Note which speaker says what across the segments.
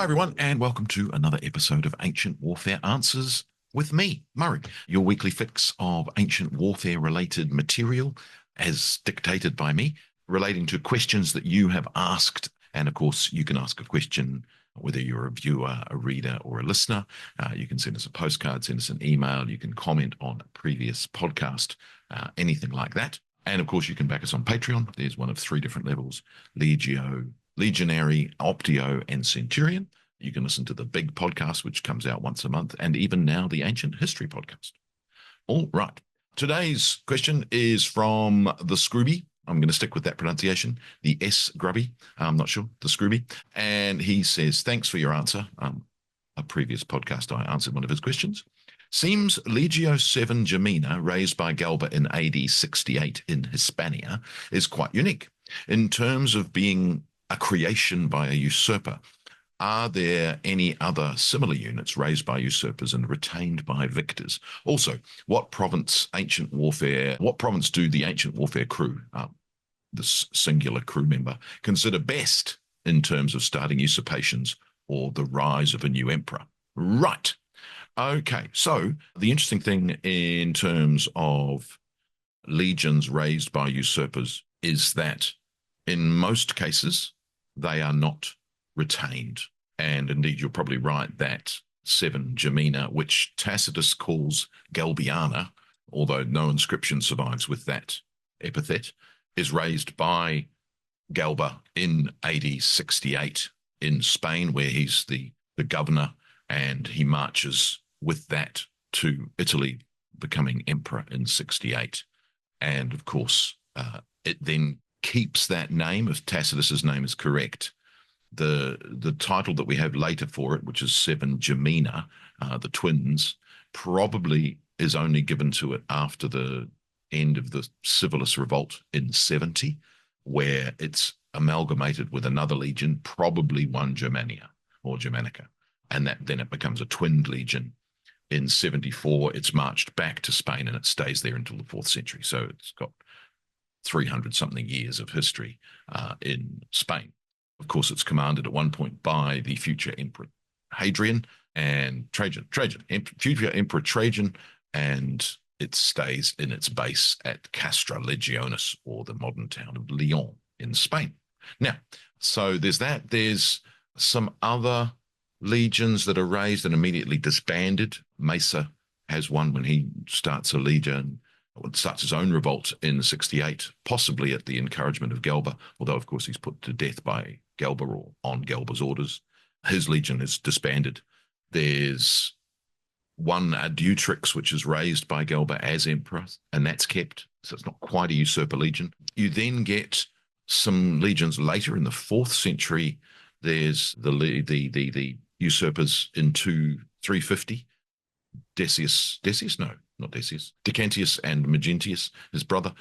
Speaker 1: Hi, everyone, and welcome to another episode of Ancient Warfare Answers with me, Murray, your weekly fix of ancient warfare-related material, as dictated by me, relating to questions that you have asked. And, of course, you can ask a question whether you're a viewer, a reader, or a listener. You can send us a postcard, send us an email. You can comment on a previous podcast, anything like that. And, of course, you can back us on Patreon. There's one of three different levels: Legionary, Optio, and Centurion. You can listen to the big podcast, which comes out once a month, and even now the Ancient History podcast. All right. Today's question is from the Scrooby. I'm going to stick with that pronunciation, the S Grubby. I'm not sure, the Scrooby. And he says, thanks for your answer. A previous podcast, I answered one of his questions. Seems Legio VII Gemina, raised by Galba in AD 68 in Hispania, is quite unique in terms of being a creation by a usurper. Are there any other similar units raised by usurpers and retained by victors? Also, what province do the ancient warfare crew, this singular crew member, consider best in terms of starting usurpations or the rise of a new emperor? Right. Okay, so the interesting thing in terms of legions raised by usurpers is that in most cases, they are not retained. And indeed, you're probably right that 7 Gemina, which Tacitus calls Galbiana, although no inscription survives with that epithet, is raised by Galba in AD 68 in Spain, where he's the governor, and he marches with that to Italy, becoming emperor in 68. And of course, it then keeps that name, if Tacitus's name is correct. The title that we have later for it, which is 7 Gemina, the twins, probably is only given to it after the end of the Civilis Revolt in 70, where it's amalgamated with another legion, probably 1 Germania or Germanica, and then it becomes a twinned legion. In 74, it's marched back to Spain and it stays there until the 4th century. So it's got 300-something years of history in Spain. Of course, it's commanded at one point by the future Emperor Hadrian and future Emperor Trajan, and it stays in its base at Castra Legionis, or the modern town of Lyon in Spain. Now, so there's that. There's some other legions that are raised and immediately disbanded. Mesa has one when he starts a legion, starts his own revolt in 68, possibly at the encouragement of Galba, although, of course, he's put to death by Galba or on Galba's orders. His legion is disbanded. There's one Adutrix, which is raised by Galba as emperor, and that's kept, so it's not quite a usurper legion. You then get some legions later in the 4th century. There's the usurpers in 350. Decius, no, not Decius. Decantius and Magentius, his brother.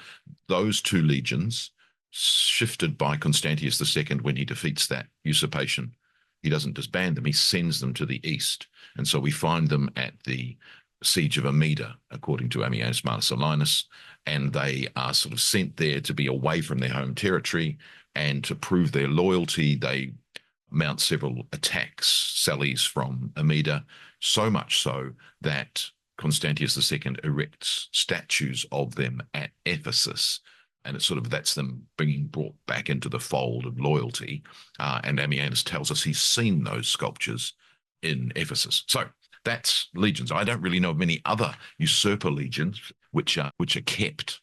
Speaker 1: Those two legions, shifted by Constantius II when he defeats that usurpation. He doesn't disband them, he sends them to the east. And so we find them at the siege of Amida, according to Ammianus Marcellinus, and they are sort of sent there to be away from their home territory, and to prove their loyalty, they mount several attacks, sallies from Amida, so much so that Constantius II erects statues of them at Ephesus, and it's sort of, that's them being brought back into the fold of loyalty. And Ammianus tells us he's seen those sculptures in Ephesus. So that's legions. I don't really know of many other usurper legions which are kept,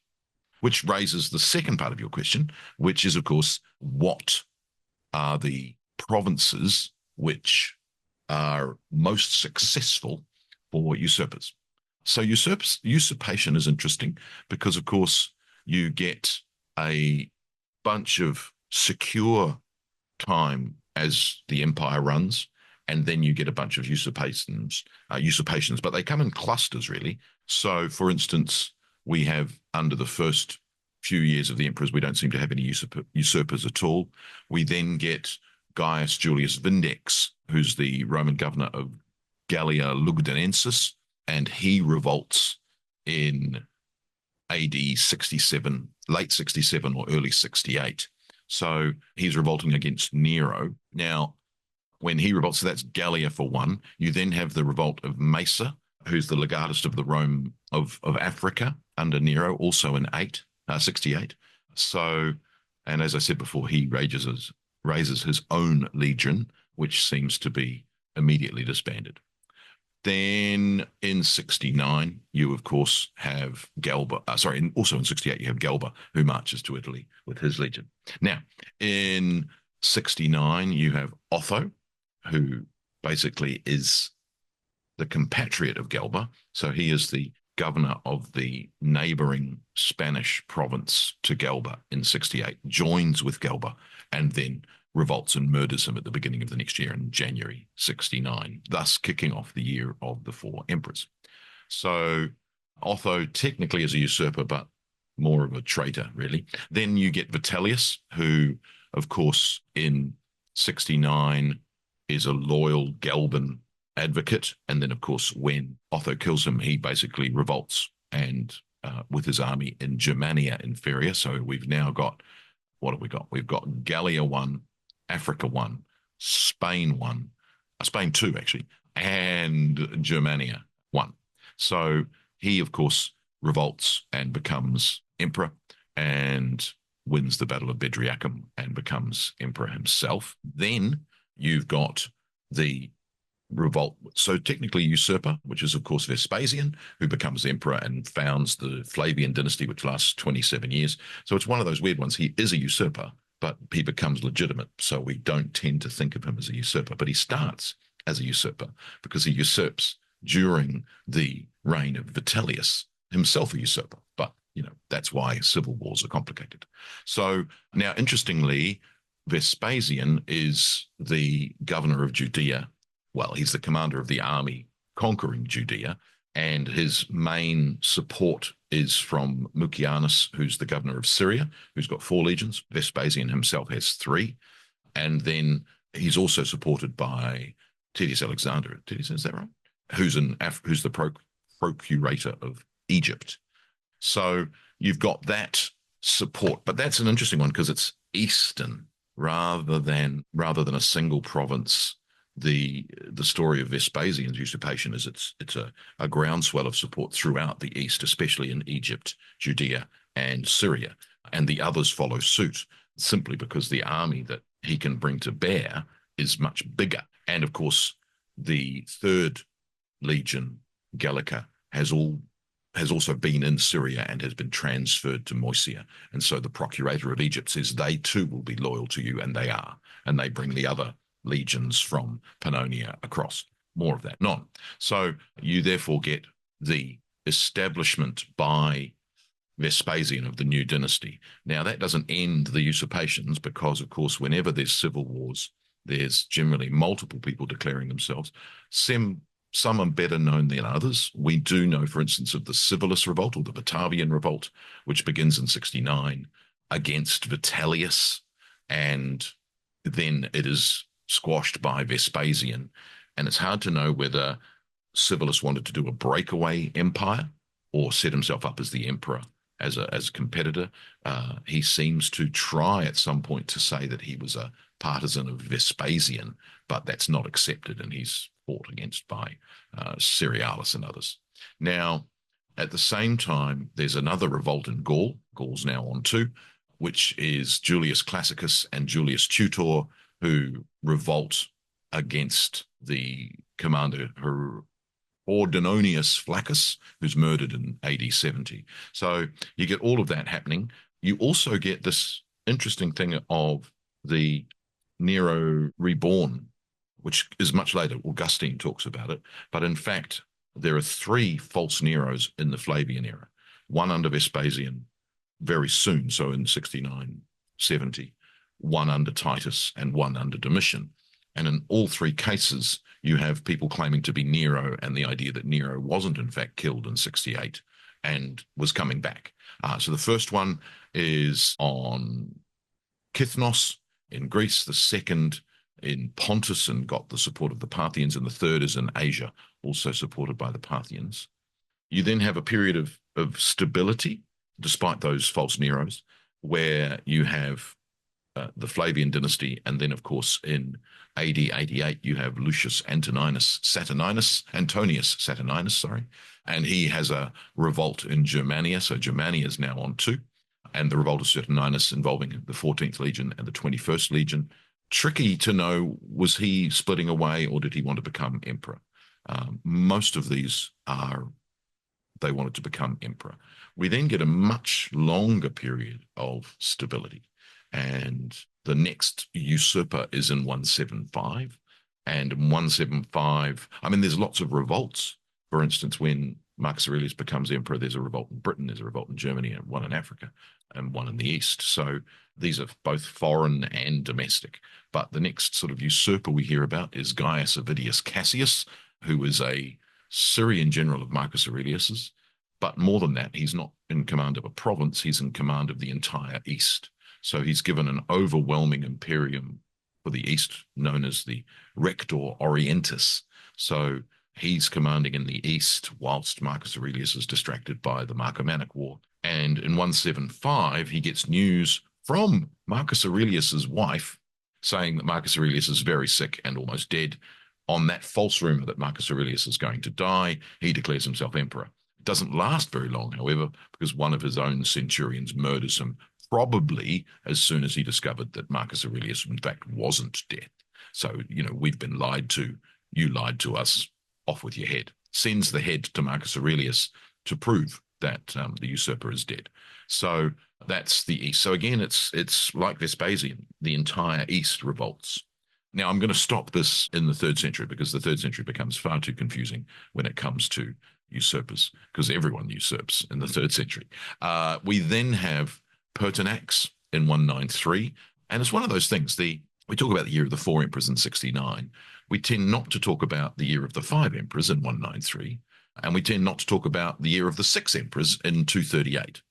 Speaker 1: which raises the second part of your question, which is, of course, what are the provinces which are most successful for usurpers? So usurpation is interesting because, of course, you get a bunch of secure time as the empire runs, and then you get a bunch of usurpations, but they come in clusters, really. So, for instance, we have, under the first few years of the emperors, we don't seem to have any usurpers at all. We then get Gaius Julius Vindex, who's the Roman governor of Gallia Lugdunensis, and he revolts in AD 67, late 67 or early 68. So he's revolting against Nero. Now, when he revolts. So that's Gallia for one. You then have the revolt of Mesa, who's the legatist of the Rome of Africa under Nero, also in 68. So, and as I said before, he raises his own legion, which seems to be immediately disbanded. Then in 69, you of course have Galba. Also in 68, you have Galba, who marches to Italy with his legion. Now, in 69, you have Otho, who basically is the compatriot of Galba. So he is the governor of the neighboring Spanish province to Galba in 68, joins with Galba, and then revolts and murders him at the beginning of the next year in January 69, thus kicking off the year of the four emperors. So Otho technically is a usurper, but more of a traitor, really. Then you get Vitellius, who, of course, in 69 is a loyal Galban advocate. And then, of course, when Otho kills him, he basically revolts and with his army in Germania Inferior. So we've now got, what have we got? We've got Gallia 1, Africa 1, Spain 1, Spain 2 actually, and Germania 1. So he, of course, revolts and becomes emperor and wins the Battle of Bedriacum and becomes emperor himself. Then you've got the revolt. So technically usurper, which is, of course, Vespasian, who becomes emperor and founds the Flavian dynasty, which lasts 27 years. So it's one of those weird ones. He is a usurper, but he becomes legitimate. So we don't tend to think of him as a usurper, but he starts as a usurper because he usurps during the reign of Vitellius, himself a usurper. But, that's why civil wars are complicated. So now, interestingly, Vespasian is the governor of Judea. Well, he's the commander of the army conquering Judea, and his main support is from Mucianus, who's the governor of Syria, who's got 4 legions. Vespasian himself has 3. And then he's also supported by Tedius Alexander. Tedius, is that right? Who's the procurator of Egypt. So you've got that support, but that's an interesting one because it's Eastern rather than a single province. The story of Vespasian's usurpation is it's a groundswell of support throughout the East, especially in Egypt, Judea, and Syria, and the others follow suit simply because the army that he can bring to bear is much bigger. And of course, the 3rd Legion, Gallica, has also been in Syria and has been transferred to Moesia. And so the procurator of Egypt says they too will be loyal to you, and they are. And they bring the other legions from Pannonia across. More of that, none. So you therefore get the establishment by Vespasian of the new dynasty. Now, that doesn't end the usurpations because, of course, whenever there's civil wars, there's generally multiple people declaring themselves. Some are better known than others. We do know, for instance, of the Civilis Revolt or the Batavian Revolt, which begins in 69 against Vitellius, and then it is squashed by Vespasian. And it's hard to know whether Civilis wanted to do a breakaway empire or set himself up as the emperor as a competitor. He seems to try at some point to say that he was a partisan of Vespasian, but that's not accepted, and he's fought against by Cerealis and others. Now, at the same time, there's another revolt in Gaul. Gaul's now on 2, which is Julius Classicus and Julius Tutor, who revolt against the commander Hordinonius Flaccus, who's murdered in AD 70. So you get all of that happening. You also get this interesting thing of the Nero reborn, which is much later. Augustine talks about it. But in fact, there are 3 false Neros in the Flavian era, one under Vespasian very soon, so in 69, 70, one under Titus and one under Domitian. And in all 3 cases, you have people claiming to be Nero and the idea that Nero wasn't in fact killed in 68 and was coming back. So the first one is on Kythnos in Greece, the second in Pontus and got the support of the Parthians, and the third is in Asia, also supported by the Parthians. You then have a period of stability, despite those false Neros, where you have the Flavian dynasty, and then, of course, in AD 88, you have Lucius Antonius Saturninus, sorry, and he has a revolt in Germania, so Germania is now on two, and the revolt of Saturninus involving the 14th Legion and the 21st Legion. Tricky to know, was he splitting away or did he want to become emperor? Most of these are, they wanted to become emperor. We then get a much longer period of stability. And the next usurper is in 175. And in 175, I mean, there's lots of revolts. For instance, when Marcus Aurelius becomes emperor, there's a revolt in Britain, there's a revolt in Germany, and one in Africa, and one in the East. So these are both foreign and domestic. But the next sort of usurper we hear about is Gaius Avidius Cassius, who is a Syrian general of Marcus Aurelius's. But more than that, he's not in command of a province, he's in command of the entire East. So he's given an overwhelming imperium for the East, known as the Rector Orientis. So he's commanding in the East, whilst Marcus Aurelius is distracted by the Marcomannic War. And in 175, he gets news from Marcus Aurelius's wife saying that Marcus Aurelius is very sick and almost dead. On that false rumor that Marcus Aurelius is going to die, he declares himself emperor. It doesn't last very long, however, because one of his own centurions murders him, probably as soon as he discovered that Marcus Aurelius, in fact, wasn't dead. So, we've been lied to. You lied to us. Off with your head. Sends the head to Marcus Aurelius to prove that the usurper is dead. So that's the East. So again, it's like Vespasian. The entire East revolts. Now, I'm going to stop this in the 3rd century because the 3rd century becomes far too confusing when it comes to usurpers, because everyone usurps in the 3rd century. We then have Pertinax in 193, and it's one of those things. We talk about the year of the 4 emperors in 69. We tend not to talk about the year of the 5 emperors in 193, and we tend not to talk about the year of the 6 emperors in 238.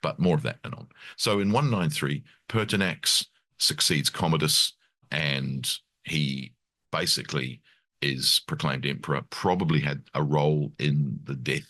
Speaker 1: But more of that anon. So in 193, Pertinax succeeds Commodus, and he basically is proclaimed emperor, probably had a role in the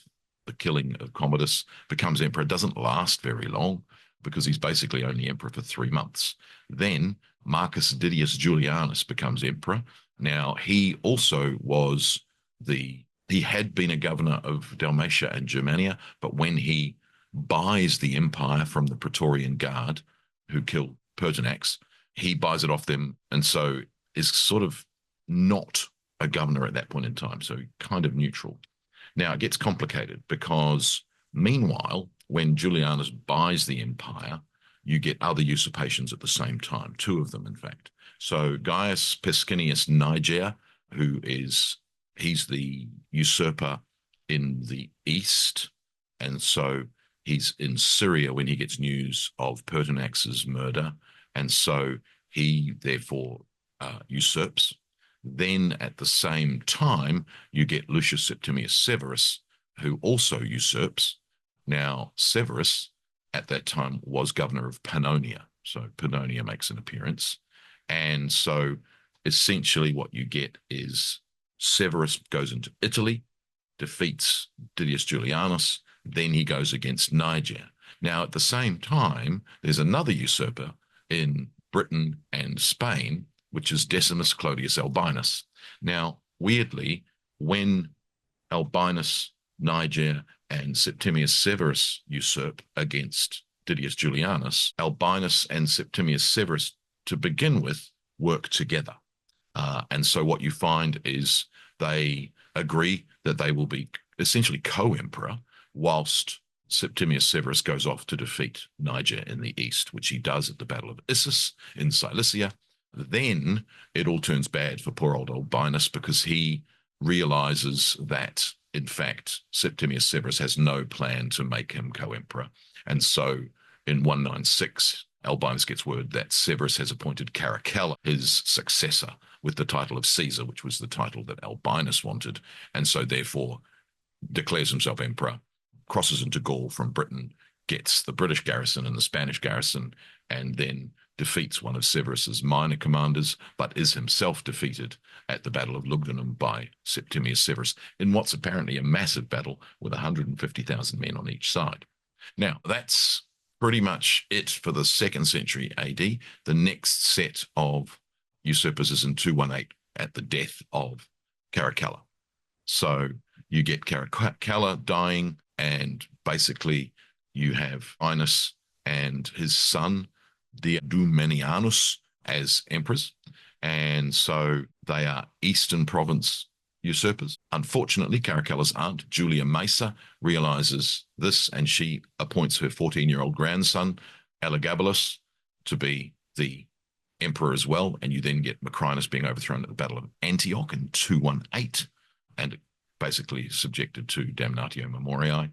Speaker 1: killing of Commodus, becomes emperor, doesn't last very long because he's basically only emperor for 3 months. Then Marcus Didius Julianus becomes emperor. Now, he also was he had been a governor of Dalmatia and Germania, but when he buys the empire from the Praetorian Guard, who killed Pertinax, he buys it off them, and so is sort of not a governor at that point in time, so kind of neutral. Now, it gets complicated because meanwhile, when Julianus buys the empire, you get other usurpations at the same time, 2 of them, in fact. So Gaius Pescinius Niger, he's the usurper in the East, and so he's in Syria when he gets news of Pertinax's murder, and so he therefore usurps. Then at the same time, you get Lucius Septimius Severus, who also usurps. Now, Severus at that time was governor of Pannonia, so Pannonia makes an appearance. And so essentially what you get is Severus goes into Italy, defeats Didius Julianus, then he goes against Niger. Now, at the same time, there's another usurper in Britain and Spain, which is Decimus Clodius Albinus. Now, weirdly, when Albinus, Niger, and Septimius Severus usurp against Didius Julianus, Albinus and Septimius Severus, to begin with, work together. And so what you find is they agree that they will be essentially co-emperor, whilst Septimius Severus goes off to defeat Niger in the east, which he does at the Battle of Issus in Cilicia. Then it all turns bad for poor old Albinus because he realizes that, in fact, Septimius Severus has no plan to make him co-emperor. And so in 196, Albinus gets word that Severus has appointed Caracalla his successor with the title of Caesar, which was the title that Albinus wanted, and so therefore declares himself emperor, crosses into Gaul from Britain, gets the British garrison and the Spanish garrison, and then defeats one of Severus's minor commanders, but is himself defeated at the Battle of Lugdunum by Septimius Severus in what's apparently a massive battle with 150,000 men on each side. Now, that's pretty much it for the 2nd century AD. The next set of usurpers is in 218 at the death of Caracalla. So you get Caracalla dying, and basically you have Inus and his son, the Dumenianus, as emperors. And so they are Eastern Province usurpers. Unfortunately, Caracalla's aunt, Julia Mesa, realizes this, and she appoints her 14-year-old grandson, Elagabalus, to be the emperor as well. And you then get Macrinus being overthrown at the Battle of Antioch in 218 and basically subjected to damnatio memoriae.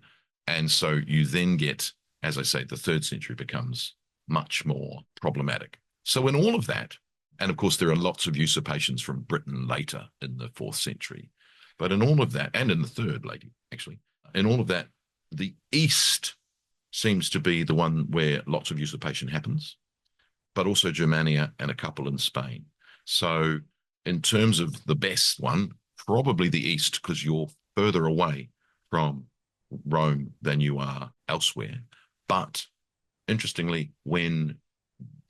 Speaker 1: And so you then get, as I say, the 3rd century becomes much more problematic. So in all of that, and of course there are lots of usurpations from Britain later in the 4th century, but in all of that, and in the 3rd, lady, actually, in all of that, the East seems to be the one where lots of usurpation happens, but also Germania and a couple in Spain. So in terms of the best one, probably the East, because you're further away from Rome than you are elsewhere. But interestingly, when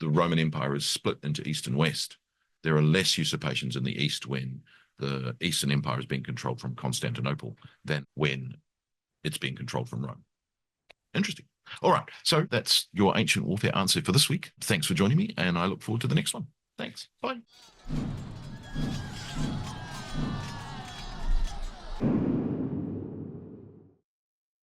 Speaker 1: the Roman Empire is split into East and West, there are less usurpations in the East when the Eastern Empire is being controlled from Constantinople than when it's being controlled from Rome. Interesting. All right. So that's your ancient warfare answer for this week. Thanks for joining me, and I look forward to the next one. Thanks. Bye.